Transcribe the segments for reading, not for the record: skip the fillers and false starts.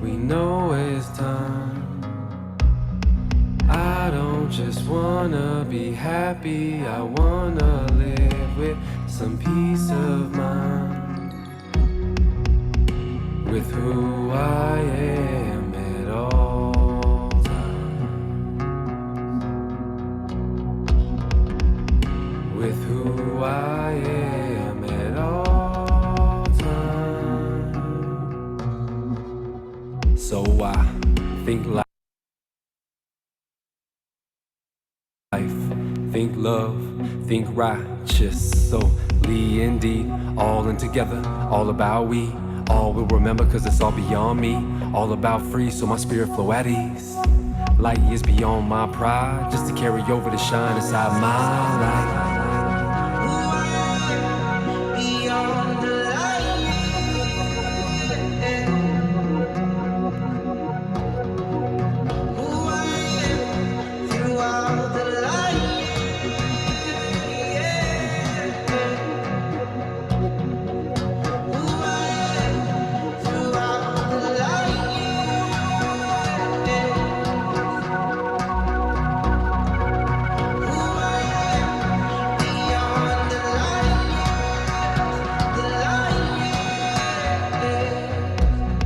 We know it's time. I don't just wanna be happy, I wanna live with some peace of mind, with who I am at all times, with who I am at all times. So I think life, think love, think righteous. So Lee and D, all in together, all about we. All will remember cause it's all beyond me. All about free, so my spirit flow at ease. Light years beyond my pride, just to carry over the shine inside my life.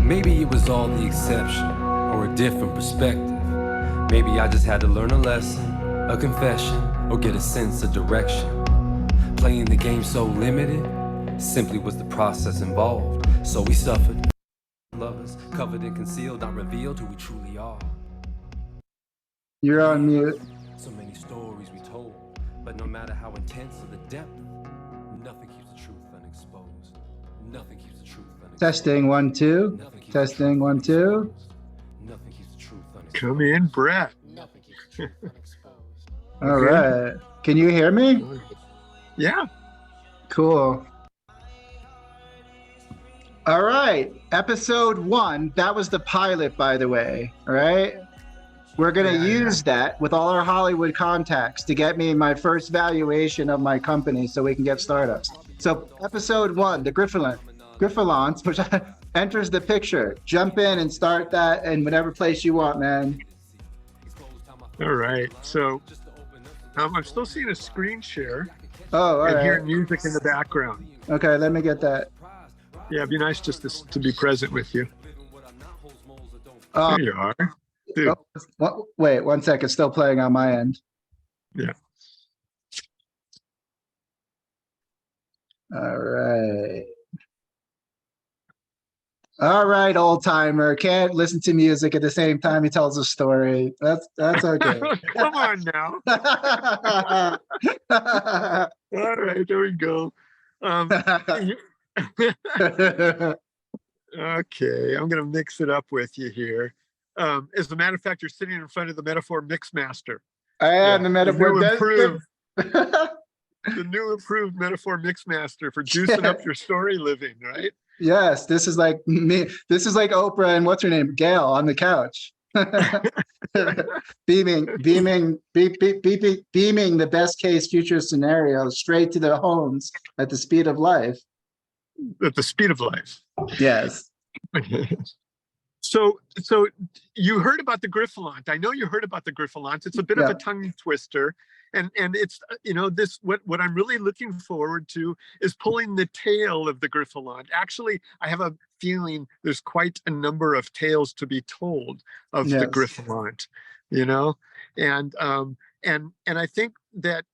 Maybe it was all the exception, or a different perspective. Maybe I just had to learn a lesson, a confession, or get a sense of direction. Playing the game so limited, simply was the process involved. So we suffered. Lovers, covered and concealed, not revealed who we truly are. You're on mute. So many stories we told, but no matter how intense or the depth, nothing keeps the truth unexposed. Nothing keeps the truth unexposed. Testing 1 2. Testing 1 2. Nothing keeps the truth unexposed. Come in, Brett. Nothing keeps the truth unexposed. All right. Can you hear me? Yeah. Cool. All right. Episode 1. That was the pilot, by the way. All right. We're going to use that with all our Hollywood contacts to get me my first valuation of my company so we can get startups. So episode 1, the Gryphelant, which enters the picture. Jump in and start that in whatever place you want, man. All right. So I'm still seeing a screen share. Oh, all and right. hearing music in the background. Okay, let me get that. Yeah, it'd be nice just to be present with you. Oh, There you are. Dude. oh, wait 1 second. Still playing on my end. Yeah. All right. All right, old timer. Can't listen to music at the same time he tells a story. That's okay. Come on now. All right, there we go. Okay, I'm gonna mix it up with you here. As a matter of fact, you're sitting in front of the Metaphor Mixmaster. I am the metaphor. The new improved Metaphor Mixmaster for juicing up your story living, right? Yes, this is like me. This is like Oprah and what's her name, Gail, on the couch, beaming the best case future scenario straight to the homes at the speed of life. At the speed of life. Yes. So you heard about the Gryphelant. I know you heard about the Gryphelant. It's a bit of a tongue twister. And it's, this, what I'm really looking forward to is pulling the tail of the Gryphelant. Actually, I have a feeling there's quite a number of tales to be told of the Gryphelant, and I think that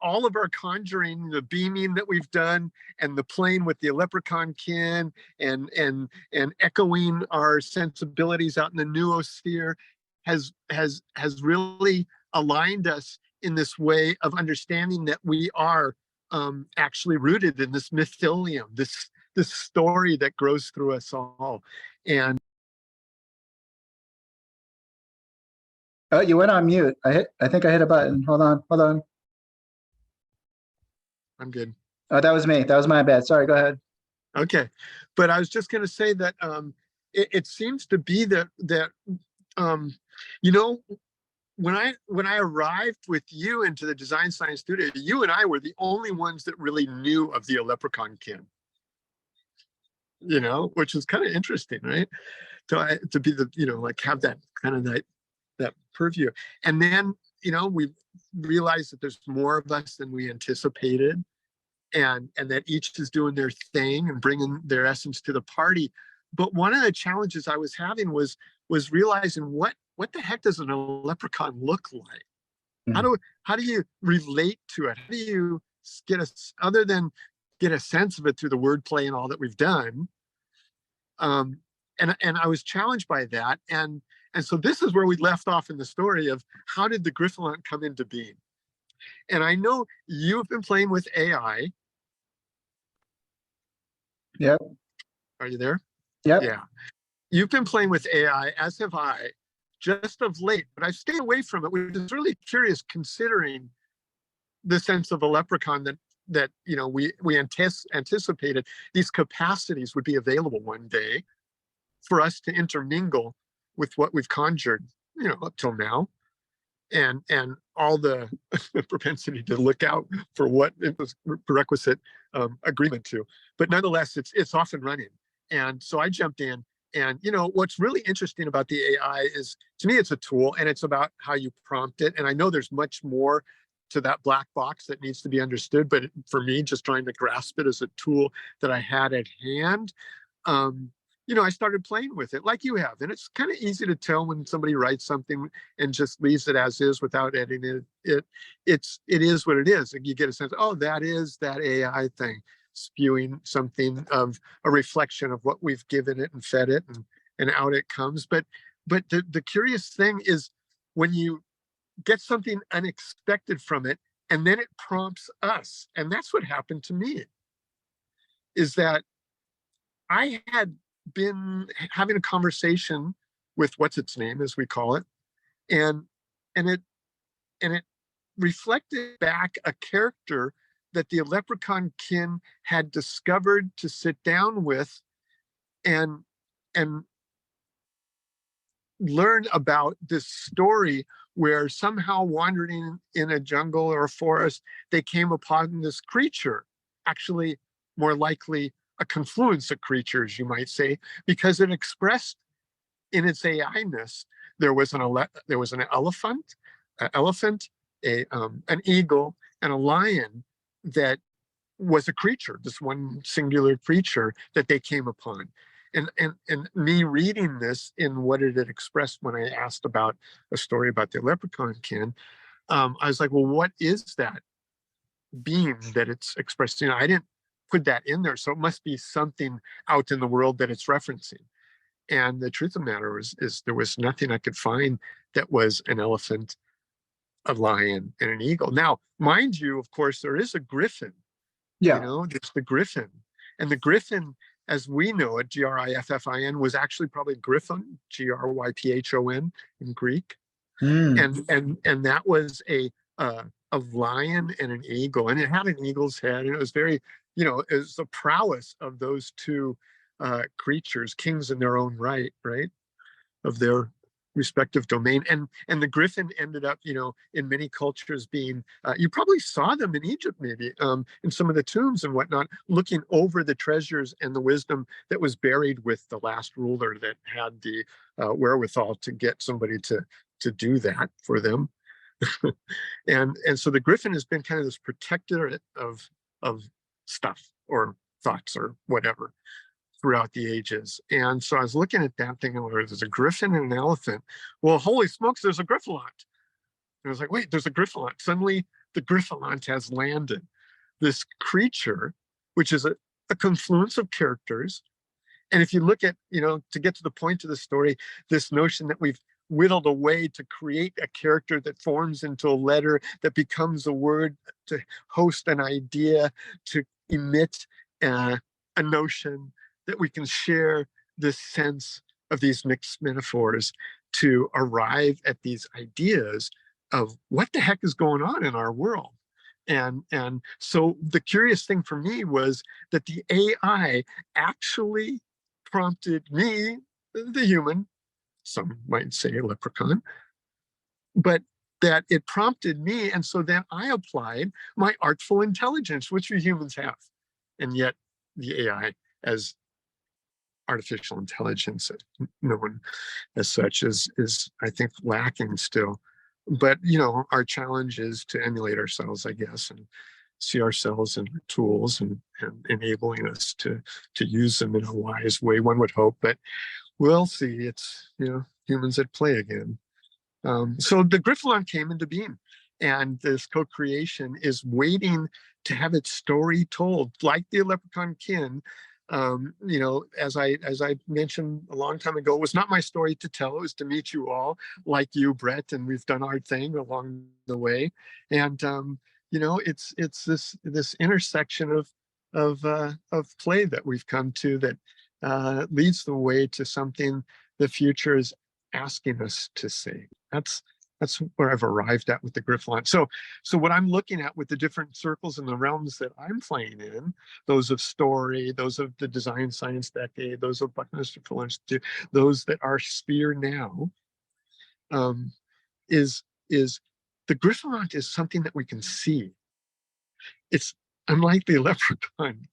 all of our conjuring, the beaming that we've done, and the playing with the leprechaun kin, and echoing our sensibilities out in the noosphere has really aligned us in this way of understanding that we are actually rooted in this mythilium, this story that grows through us all. And Oh, you went on mute. I think I hit a button. Hold on. I'm good. Oh, that was me. That was my bad. Sorry, go ahead. Okay. But I was just going to say that it seems to be that um, you know, when I arrived with you into the design science studio, you and I were the only ones that really knew of the leprechaun kin, which is kind of interesting, right? To be the, like have that kind of that purview. And then, we realized that there's more of us than we anticipated, and that each is doing their thing and bringing their essence to the party. But one of the challenges I was having was realizing what the heck does a leprechaun look like? Mhm. How do you relate to it? How do you other than get a sense of it through the wordplay and all that we've done? And I was challenged by that, and so this is where we left off in the story of how did the Gryphelant come into being? And I know you've been playing with AI. Yep. Are you there? Yep. Yeah. You've been playing with AI, as have I, just of late, but I've stayed away from it, which is really curious considering the sense of a leprechaun that we anticipated these capacities would be available one day for us to intermingle with what we've conjured, up till now, and all the propensity to look out for what it was prerequisite agreement to. But nonetheless, it's off and running. And so I jumped in. And what's really interesting about the AI is, to me, it's a tool, and it's about how you prompt it. And I know there's much more to that black box that needs to be understood. But for me, just trying to grasp it as a tool that I had at hand, I started playing with it like you have. And it's kind of easy to tell when somebody writes something and just leaves it as is without editing it. It is what it is. And you get a sense, oh, that is that AI thing spewing something of a reflection of what we've given it and fed it, and out it comes. But the curious thing is when you get something unexpected from it, and then it prompts us. And that's what happened to me, is that I had been having a conversation with what's its name, as we call it, and it reflected back a character that the leprechaun kin had discovered to sit down with and learn about this story, where somehow wandering in a jungle or a forest, they came upon this creature, actually more likely a confluence of creatures, you might say, because it expressed in its AI-ness. There was an elephant, an eagle, and a lion that was a creature, this one singular creature that they came upon. And me reading this in what it had expressed when I asked about a story about the leprechaun kin, I was like, well, what is that being that it's expressing? I didn't put that in there, so it must be something out in the world that it's referencing. And the truth of the matter is there was nothing I could find that was an elephant, a lion, and an eagle. Now, mind you, of course, there is a griffin. Yeah. There's the griffin. And the griffin, as we know it, Griffin, was actually probably Gryphon, Gryphon in Greek. And that was a lion and an eagle, and it had an eagle's head, and it was very, it was the prowess of those two creatures, kings in their own right, of their respective domain. And the griffin ended up, in many cultures being, you probably saw them in Egypt, maybe, in some of the tombs and whatnot, looking over the treasures and the wisdom that was buried with the last ruler that had the wherewithal to get somebody to do that for them. and so the griffin has been kind of this protector of stuff or thoughts or whatever throughout the ages. And so I was looking at that thinking, well, there's a griffin and an elephant. Well, holy smokes, there's a Gryphelant. And I was like, wait, there's a Gryphelant. Suddenly the Gryphelant has landed. This creature, which is a confluence of characters. And if you look at, to get to the point of the story, this notion that we've whittled away to create a character that forms into a letter, that becomes a word, to host an idea, to emit a notion, that we can share this sense of these mixed metaphors, to arrive at these ideas of what the heck is going on in our world. And so the curious thing for me was that the AI actually prompted me, the human, some might say a leprechaun, but that it prompted me. And so then I applied my artful intelligence, which we humans have. And yet the AI as artificial intelligence, known as such, is I think lacking still. But our challenge is to emulate ourselves, I guess, and see ourselves in tools and enabling us to use them in a wise way, one would hope. But we'll see. It's humans at play again. So the Gryphelant came into being, and this co-creation is waiting to have its story told, like the leprechaun kin. As I mentioned a long time ago, it was not my story to tell. It was to meet you all, like you, Brett, and we've done our thing along the way. And it's this intersection of play that we've come to that leads the way to something the future is asking us to say. That's where I've arrived at with the Gryphelant. So what I'm looking at with the different circles and the realms that I'm playing in, those of story, those of the design science decade, those of Buckminster Fuller Institute, those that are sphere now, is the Gryphelant is something that we can see. It's unlike the leprechaun,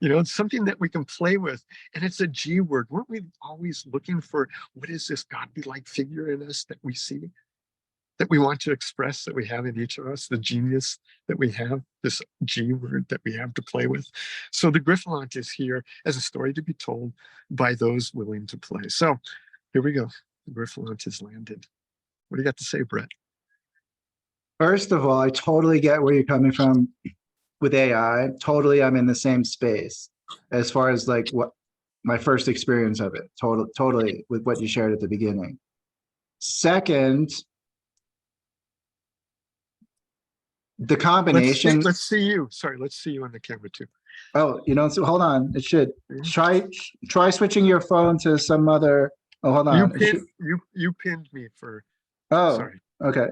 it's something that we can play with, and it's a G word. Weren't we always looking for what is this God-be-like figure in us that we see, that we want to express, that we have in each of us, the genius that we have, this G word that we have to play with? So the Gryphelant is here as a story to be told by those willing to play. So here we go. The Gryphelant has landed. What do you got to say, Brett? First of all, I totally get where you're coming from with AI. Totally, I'm in the same space as far as like what my first experience of it. Totally with what you shared at the beginning. Second, the combination. Let's see you. Sorry, let's see you on the camera too. Oh, so hold on. It should try switching your phone to some other. Oh, hold on. You pinned me for. Oh, sorry. Okay.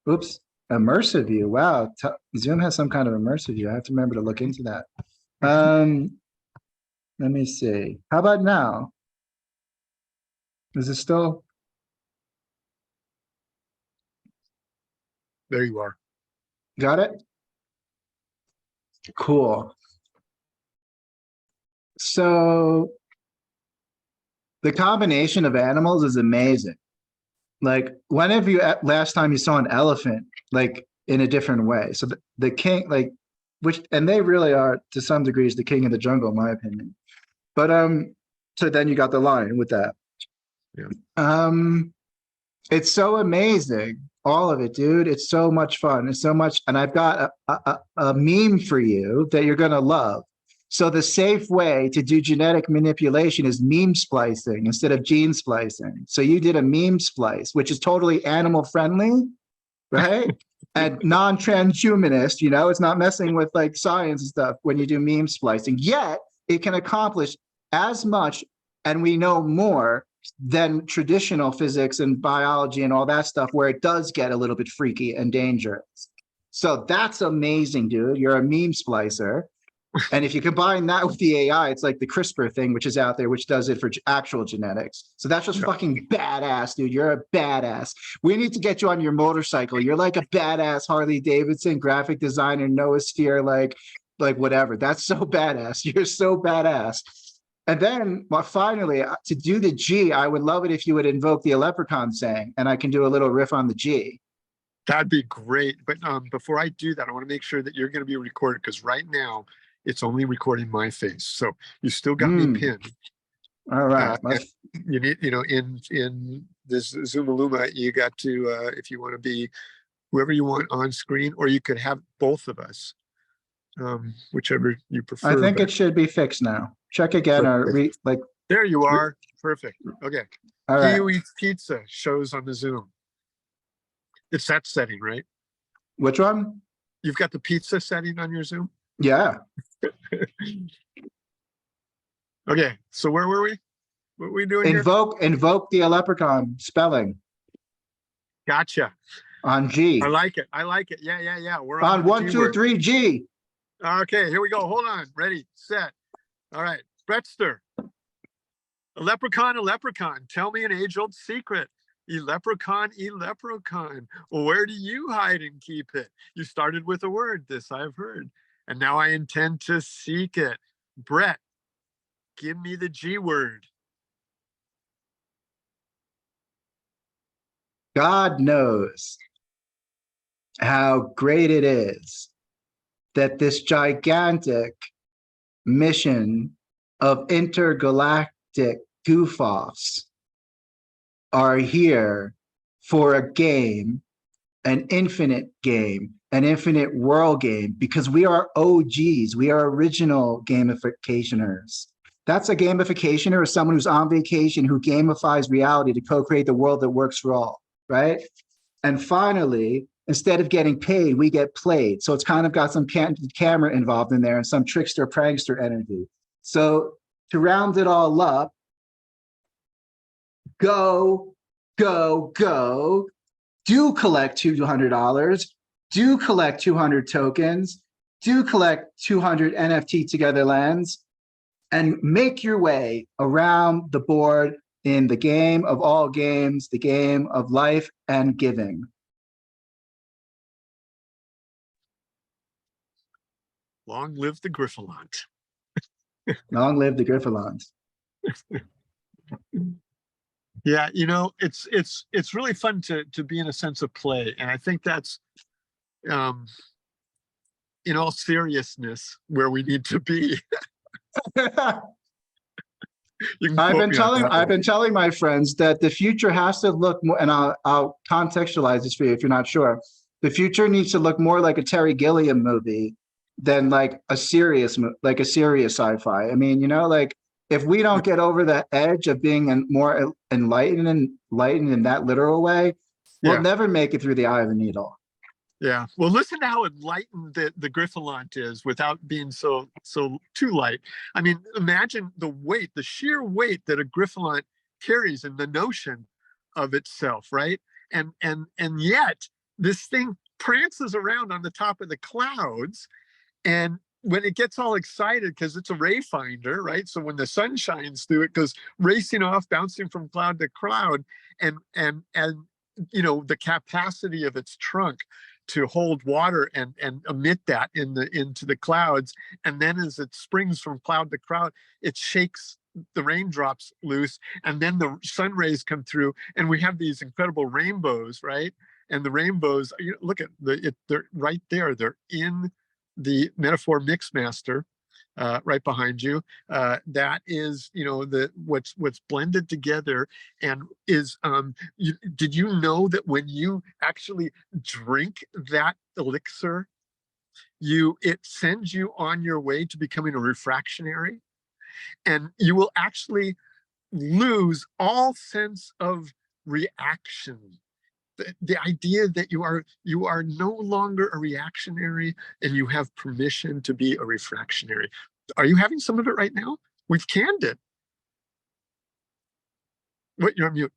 Oops. Immersive view. Wow. Zoom has some kind of immersive view. I have to remember to look into that. Let me see. How about now? Is it still? There you are. Got it? Cool. So the combination of animals is amazing. Like, when have you last time you saw an elephant like in a different way? So the king, like, and they really are to some degrees the king of the jungle, in my opinion. But so then you got the lion with that. Yeah. It's so amazing, all of it, dude. It's so much fun. It's so much, and I've got a meme for you that you're gonna love. So the safe way to do genetic manipulation is meme splicing instead of gene splicing. So you did a meme splice, which is totally animal friendly, right? And non-transhumanist, it's not messing with like science and stuff when you do meme splicing. Yet it can accomplish as much, and we know more than traditional physics and biology and all that stuff, where it does get a little bit freaky and dangerous. So that's amazing, dude. You're a meme splicer. And if you combine that with the AI, it's like the CRISPR thing, which is out there, which does it for actual genetics. So that's just fucking badass, dude. You're a badass. We need to get you on your motorcycle. You're like a badass Harley Davidson graphic designer, noosphere, like whatever. That's so badass. You're so badass. And then, well, finally, to do the G, I would love it if you would invoke the leprechaun saying, and I can do a little riff on the G. That'd be great. But before I do that, I want to make sure that you're going to be recorded, because right now it's only recording my face. So you still got me pinned. All right. You need, in this Zoom-a-Luma, you got to, if you want to be whoever you want on screen, or you could have both of us, whichever you prefer. I think it should be fixed now. Check again, or there you are. Perfect. Okay. All right. He Who Eats Pizza shows on the Zoom. It's that setting, right? Which one? You've got the pizza setting on your Zoom? Yeah. Okay, so where were we? What are we doing here? Invoke the leprechaun spelling Gotcha. on G. I like it. I like it. Yeah, yeah, yeah. We're On on the 1, G 2, word. 3, G. Okay, here we go. Hold on. Ready, set. All right. Brettster. A leprechaun. Tell me an age-old secret. Leprechaun. Where do you hide and keep it? You started with a word, this I've heard, and now I intend to seek it. Brett, give me the G word. God knows how great it is that this gigantic mission of intergalactic goof-offs are here for a game, an infinite game, an infinite world game, because we are OGs. We are original gamificationers. That's a gamificationer, or someone who's on vacation who gamifies reality to co-create the world that works for all, right? And finally, instead of getting paid, we get played. So it's kind of got some camera involved in there and some trickster prankster energy. So to round it all up, go, do collect $200, do collect 200 tokens, do collect 200 NFT Togetherlands, and make your way around the board in the game of all games, the game of life and giving. Long live the Gryphelant. Long live the Gryphelant. Yeah, you know, it's really fun to be in a sense of play, and I think that's in all seriousness where we need to be. I've been telling my friends that the future has to look more, and I'll contextualize this for you if you're not sure. The future needs to look more like a Terry Gilliam movie than like a serious sci-fi. I mean, you know, like if we don't get over the edge of being more enlightened in that literal way, we'll never make it through the eye of the needle. Yeah. Well, listen to how enlightened the Gryphelant is without being so too light. I mean, imagine the sheer weight that a Gryphelant carries in the notion of itself, right? And yet this thing prances around on the top of the clouds, and when it gets all excited because it's a ray finder, right? So when the sun shines through, it goes racing off, bouncing from cloud to cloud, and you know, the capacity of its trunk to hold water and emit that into the clouds, and then as it springs from cloud to cloud, it shakes the raindrops loose, and then the sun rays come through, and we have these incredible rainbows, right? And the rainbows, you know, look at they're right there. They're in the metaphor mixmaster, right behind you. That is, you know, what's blended together, and is did you know that when you actually drink that elixir, it sends you on your way to becoming a refractionary, and you will actually lose all sense of reaction. The idea that you are no longer a reactionary, and you have permission to be a refractionary. Are you having some of it right now? We've canned it. What, you're on mute.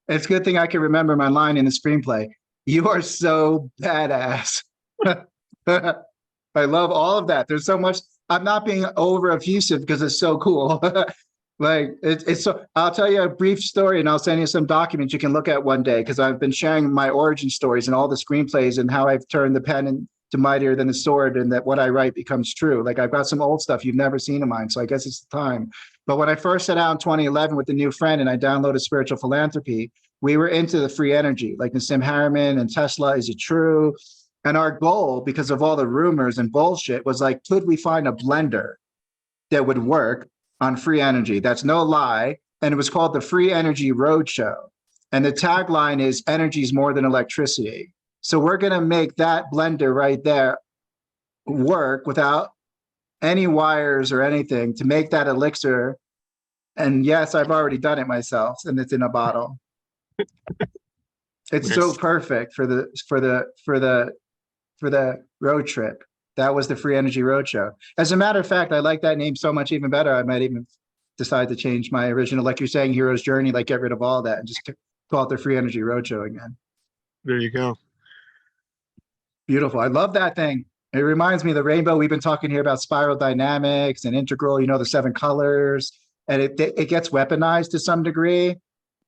It's a good thing I can remember my line in the screenplay. You are so badass. I love all of that. There's so much. I'm not being over effusive because it's so cool. Like it's so. I'll tell you a brief story, and I'll send you some documents you can look at one day, because I've been sharing my origin stories and all the screenplays and how I've turned the pen into mightier than the sword, and that what I write becomes true. Like I've got some old stuff you've never seen of mine, so I guess it's the time. But when I first set out in 2011 with a new friend and I downloaded Spiritual Philanthropy, we were into the free energy, like Nassim Harriman and Tesla. Is it true? And our goal, because of all the rumors and bullshit, was like, could we find a blender that would work on free energy? That's no lie. And it was called the Free Energy Roadshow. And the tagline is energy is more than electricity. So we're going to make that blender right there work without any wires or anything to make that elixir. And yes, I've already done it myself, and it's in a bottle. It's so perfect for the road trip. That was the Free Energy Roadshow. As a matter of fact, I like that name so much even better, I might even decide to change my original, like you're saying, hero's journey, like get rid of all that and just call it the Free Energy Roadshow again. There you go. Beautiful. I love that thing. It reminds me of the rainbow. We've been talking here about spiral dynamics and integral, you know, the 7 colors, and it gets weaponized to some degree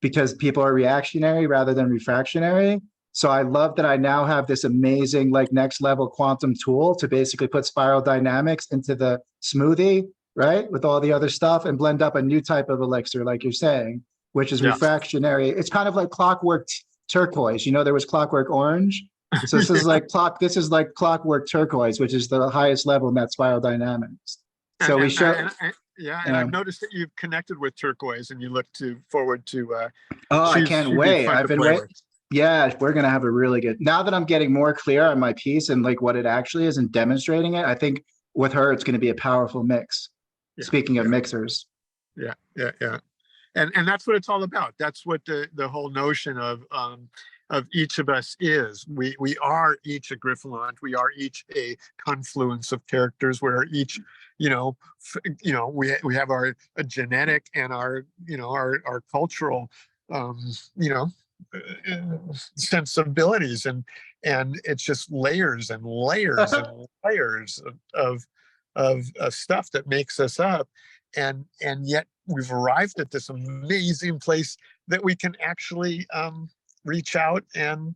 because people are reactionary rather than refractionary. So I love that I now have this amazing, like, next level quantum tool to basically put spiral dynamics into the smoothie, right? With all the other stuff and blend up a new type of elixir, like you're saying, which is refractionary. It's kind of like clockwork turquoise. You know, there was clockwork orange. So this is like clockwork turquoise, which is the highest level in that spiral dynamics. So we show. And I've noticed that you've connected with turquoise, and you look forward to. I can't wait. I've been waiting. Yeah, we're gonna have a really good. Now that I'm getting more clear on my piece and like what it actually is and demonstrating it, I think with her it's going to be a powerful mix. Speaking of mixers. Yeah. And that's what it's all about. That's what the whole notion of each of us is. We are each a Gryphelant. We are each a confluence of characters. We're each, we have our a genetic and our cultural, sensibilities, and it's just layers and layers and layers of stuff that makes us up, and yet we've arrived at this amazing place that we can actually reach out and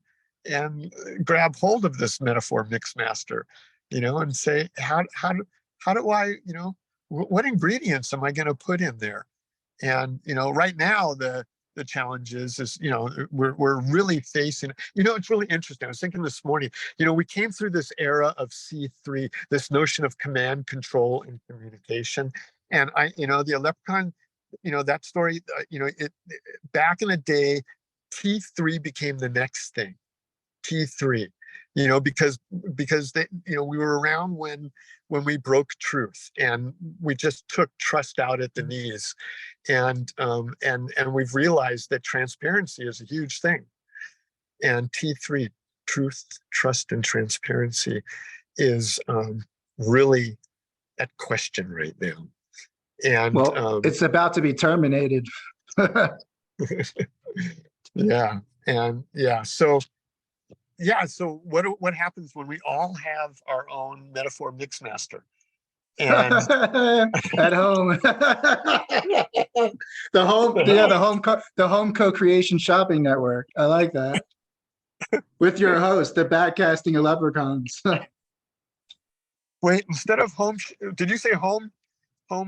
grab hold of this metaphor mix master, and say, how do I, what ingredients am I going to put in there? And right now the challenge is we're really facing, it's really interesting. I was thinking this morning, we came through this era of C3, this notion of command, control, and communication. And the Leprechaun, that story, back in the day, T3 became the next thing. T3, because they, we were around when we broke truth, and we just took trust out at the knees, and we've realized that transparency is a huge thing. And T3, truth, trust, and transparency, is really at question right now. And it's about to be terminated. So what happens when we all have our own metaphor mix master? And at home. the home co-creation shopping network. I like that. With your host, the backcasting of leprechauns. Wait, instead of home, did you say home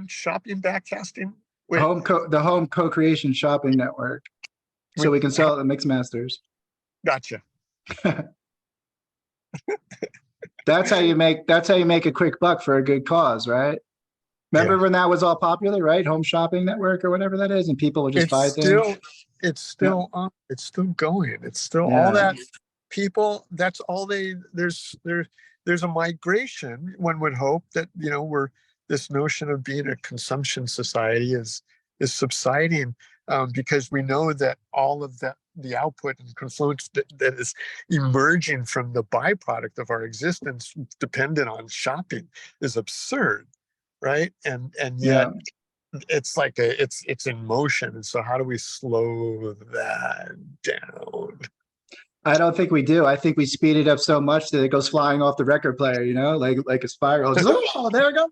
shopping backcasting? Wait. The home co-creation shopping network. So we can sell it to mix masters. Gotcha. That's how you make a quick buck for a good cause, right? Remember when that was all popular, right? Home shopping network or whatever that is, and people would just buy things. It's still on. It's still going. It's still all that people. That's all there's a migration. One would hope that we're this notion of being a consumption society is subsiding, because we know that all of that, the output and confluence that is emerging from the byproduct of our existence dependent on shopping is absurd, right? And yet it's like it's in motion. And so how do we slow that down? I don't think we do. I think we speed it up so much that it goes flying off the record player, like a spiral. Just, oh, there it goes.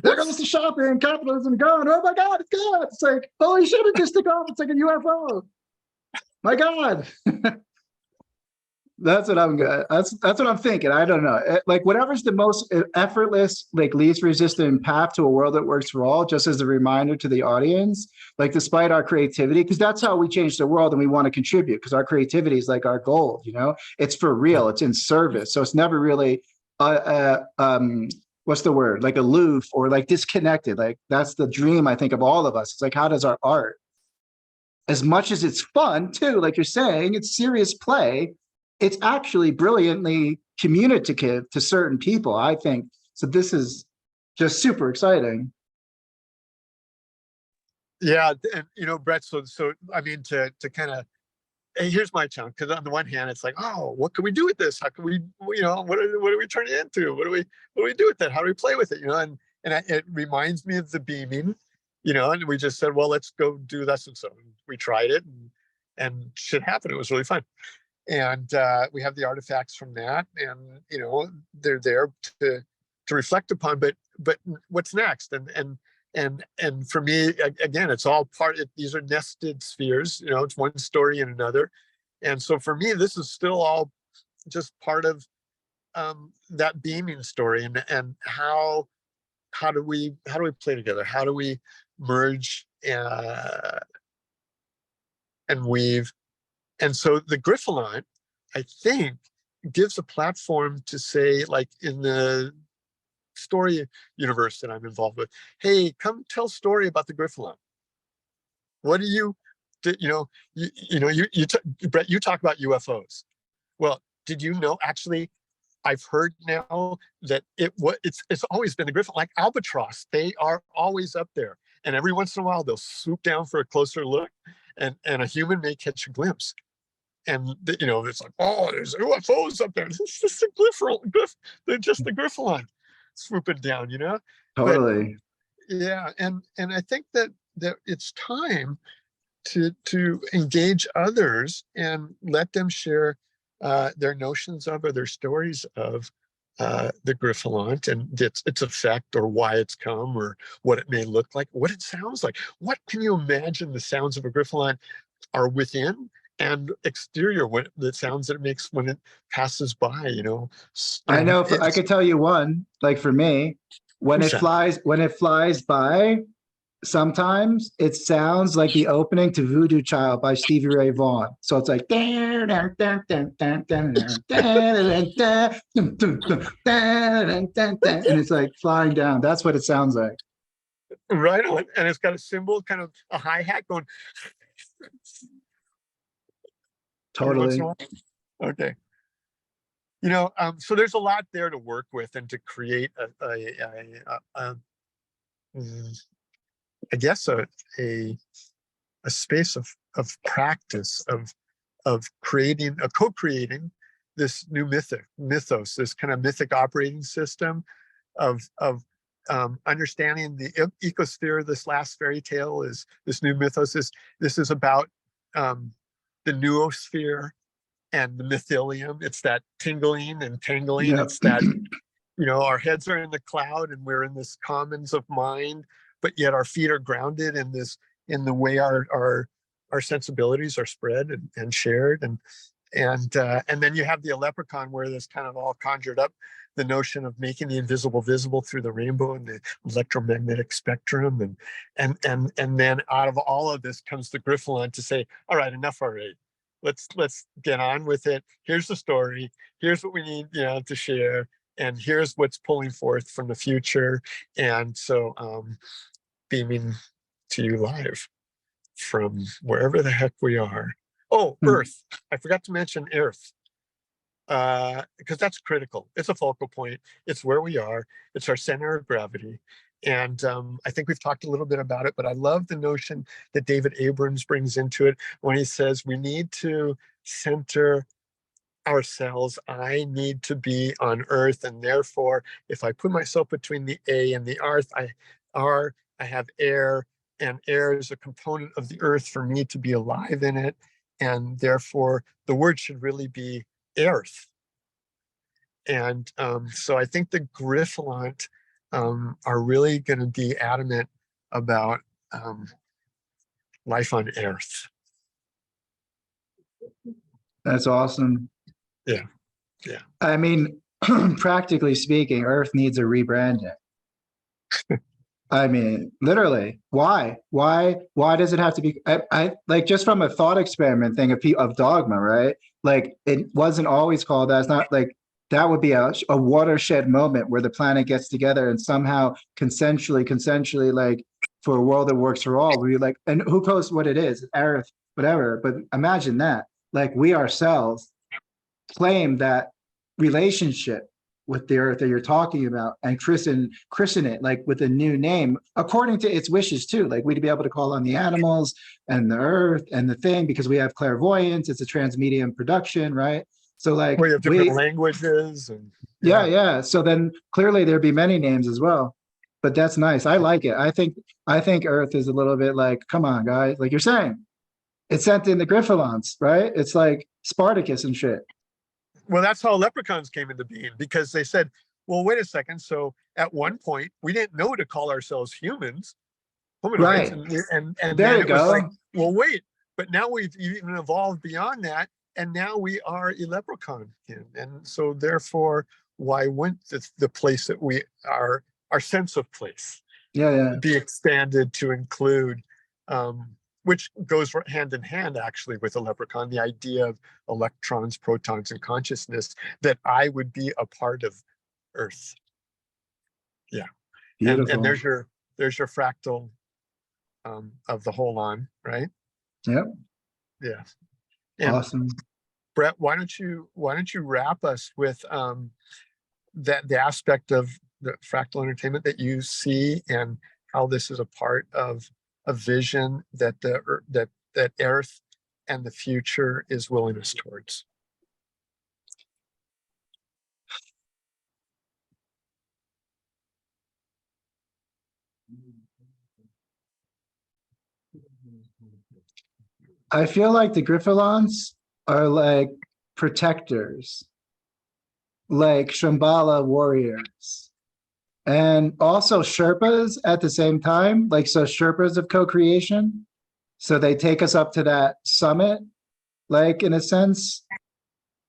There goes the shopping, capitalism gone. Oh my God, it's gone. It's like, holy shit, it just took off. It's like a UFO. My God. That's what I'm thinking. I don't know. Like, whatever's the most effortless, like least resistant path to a world that works for all, just as a reminder to the audience, like, despite our creativity, because that's how we change the world, and we want to contribute, because our creativity is like our gold, it's for real, it's in service. So it's never really what's the word? Like aloof or like disconnected. Like, that's the dream, I think, of all of us. It's like, how does our art, as much as it's fun too, like you're saying, it's serious play, it's actually brilliantly communicative to certain people, I think. So this is just super exciting. Yeah, and Brett, so I mean, to kind of, here's my challenge, because on the one hand, it's like, oh, what can we do with this? How can we, what do we turn it into? What do we do with that? How do we play with it? And it reminds me of the beaming, and we just said, well, let's go do this. And so we tried it, and shit happened. It was really fun. And we have the artifacts from that, and they're there to reflect upon. But what's next? And for me, again, it's all these are nested spheres. It's one story in another. And so for me, this is still all just part of that beaming story. And how do we play together? How do we merge and weave? And so the Gryphelant, I think, gives a platform to say, like in the story universe that I'm involved with, hey, come tell a story about the Gryphelant. What do you, Brett, you talk about UFOs. Well, did you know, actually, I've heard now that it's always been the Gryphelant, like albatross. They are always up there. And every once in a while, they'll swoop down for a closer look, and a human may catch a glimpse. And it's like, oh, there's UFOs up there. It's just the Gryphelant. They're just the Gryphelant swooping down, Totally. But, yeah, and I think that it's time to engage others and let them share their notions of, or their stories of, the Gryphelant and its effect, or why it's come, or what it may look like, what it sounds like. What can you imagine the sounds of a Gryphelant are within and exterior, what the sounds that it makes when it passes by, I know, I could tell you one, like for me, when it flies by, sometimes it sounds like the opening to Voodoo Child by Stevie Ray Vaughan. So it's like, and it's like flying down. That's what it sounds like. Right on. And it's got a cymbal, kind of a hi-hat going. Totally. Okay. So there's a lot there to work with and to create I guess a space of practice of co-creating this new mythos, this kind of mythic operating system of understanding the ecosphere. This last fairy tale is this new mythos. This is about the noosphere and the mythilium. It's that tingling and tangling. Yep. It's that, our heads are in the cloud and we're in this commons of mind, but yet our feet are grounded in the way our sensibilities are spread and shared. And then you have the leprechaun, where this kind of all conjured up the notion of making the invisible visible through the rainbow and the electromagnetic spectrum. And then out of all of this comes the Gryphelant to say, all right, enough already. Let's get on with it. Here's the story. Here's what we need, to share. And here's what's pulling forth from the future. And so beaming to you live from wherever the heck we are. Oh, Earth. I forgot to mention Earth. Because that's critical. It's a focal point. It's where we are. It's our center of gravity. And I think we've talked a little bit about it, but I love the notion that David Abrams brings into it when he says we need to center ourselves. I need to be on Earth, and therefore, if I put myself between the A and the Earth, I have air, and air is a component of the Earth for me to be alive in it, and therefore the word should really be Earth. And so I think the Gryphelant are really going to be adamant about life on Earth. That's awesome. Yeah. I mean, practically speaking, Earth needs a rebranding. I mean, literally, why does it have to be? I like, just from a thought experiment thing of dogma, right? Like, it wasn't always called that. It's not like that would be a watershed moment where the planet gets together and somehow consensually, like, for a world that works for all, we like, and who knows what it is, Earth, whatever. But imagine that, like, we ourselves claim that relationship with the Earth that you're talking about and christen it, like, with a new name according to its wishes too. Like, we'd be able to call on the animals and the Earth and the thing, because we have clairvoyance. It's a transmedium production, right? So, like, we have different languages and yeah. So then clearly there'd be many names as well. but that's nice. I like it. I think Earth is a little bit like, come on, guys, like you're saying, it sent in the Gryphelants, right? It's like Spartacus and shit. Well, that's how leprechauns came into being, because they said, well, wait a second. So at one point, we didn't know to call ourselves humans, hominoids, Right. and There then you it was like, go. well, wait, but now we've even evolved beyond that, and now we are a leprechaun kin. And so therefore, why wouldn't the place that we are, our sense of place, Yeah. be expanded to include, which goes hand in hand actually with a leprechaun, the idea of electrons, protons, and consciousness, that I would be a part of Earth. Yeah. And Beautiful. there's your fractal of the holon, right? Yep. Yeah. And Awesome. Brett, why don't you wrap us with that the aspect of the fractal entertainment that you see, and how this is a part of a vision that that Earth and the future is willing us towards. I feel like the Gryphelants are like protectors, like Shambhala warriors, and also Sherpas at the same time. Like, so Sherpas of co-creation. So they take us up to that summit, like in a sense.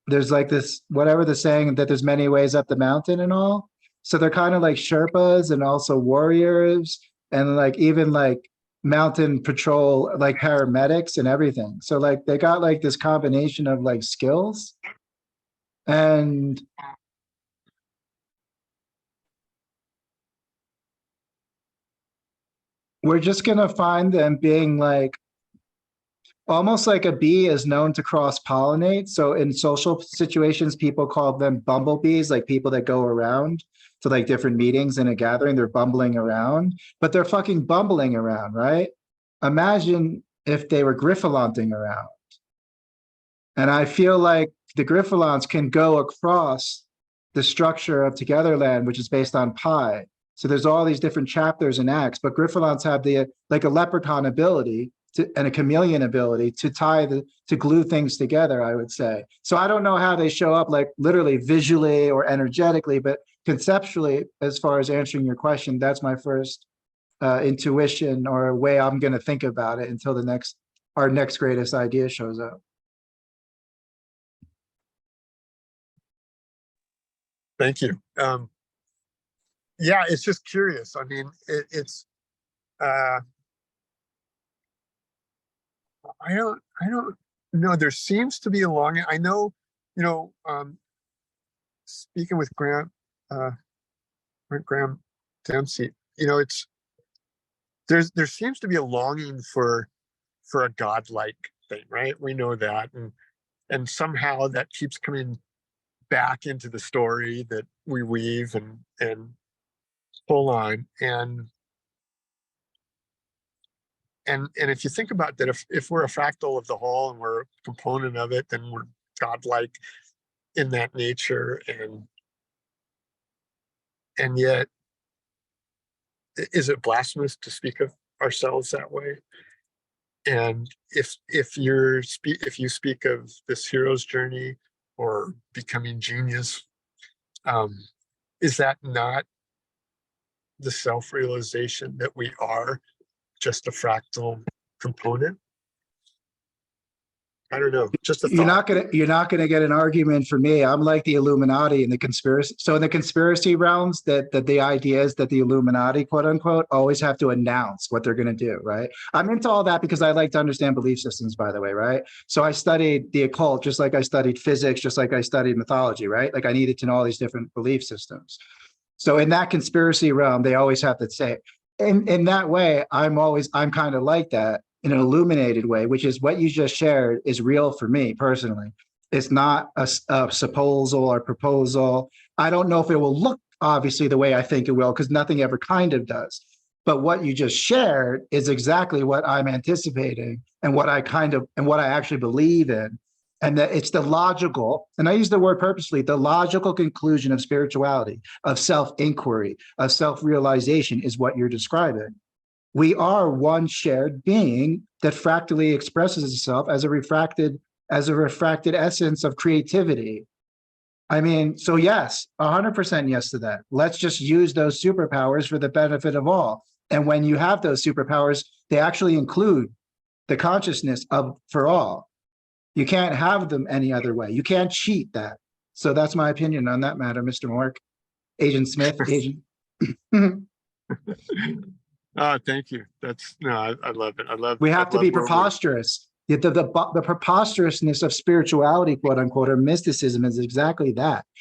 There's like this, whatever the saying, that there's many ways up the mountain and all. So they're kind of like Sherpas and also warriors, and like even like mountain patrol, like paramedics and everything. So like they got like this combination of like skills, and we're just gonna find them being like, almost like a bee is known to cross-pollinate. So in social situations, people call them bumblebees, like people that go around to like different meetings in a gathering, they're bumbling around, but they're fucking bumbling around, right? Imagine if they were Gryphelanting around. And I feel like the Gryphelants can go across the structure of Togetherland, which is based on pi. So there's all these different chapters and acts, but Gryphelants have the like a leprechaun ability and a chameleon ability to to glue things together, I would say. So I don't know how they show up, like literally visually or energetically, but conceptually, as far as answering your question, that's my first intuition or way I'm going to think about it until our next greatest idea shows up. Thank you. Yeah, it's just curious. I mean, it's I don't know. There seems to be a longing. I know, speaking with Graham Dempsey, there seems to be a longing for a godlike thing, right? We know that, and somehow that keeps coming back into the story that we weave and pull on, and if you think about that, if we're a fractal of the whole and we're a component of it, then we're godlike in that nature, and yet, is it blasphemous to speak of ourselves that way? And if you speak of this hero's journey or becoming genius, is that not the self-realization that we are just a fractal component? I don't know. Just a thought. You're not gonna get an argument for me. I'm like the Illuminati in the conspiracy. So in the conspiracy realms, that the idea is that the Illuminati, quote unquote, always have to announce what they're gonna do, right? I'm into all that because I like to understand belief systems, by the way, right? So I studied the occult, just like I studied physics, just like I studied mythology, right? Like I needed to know all these different belief systems. So in that conspiracy realm, they always have to say, in that way, I'm kind of like that in an illuminated way, which is what you just shared is real for me personally. It's not a supposal or proposal. I don't know if it will look obviously the way I think it will, because nothing ever kind of does. But what you just shared is exactly what I'm anticipating and what I actually believe in. And that it's the logical, and I use the word purposely, the logical conclusion of spirituality, of self-inquiry, of self-realization is what you're describing. We are one shared being that fractally expresses itself as a refracted essence of creativity. I mean, so yes, 100% yes to that. Let's just use those superpowers for the benefit of all. And when you have those superpowers, they actually include the consciousness of for all. You can't have them any other way. You can't cheat that. So that's my opinion on that matter, Mr. Mork. Agent Smith, Agent. Thank you. That's no, I love it. I love. We have I to love be where preposterous. The preposterousness of spirituality, quote unquote, or mysticism is exactly that.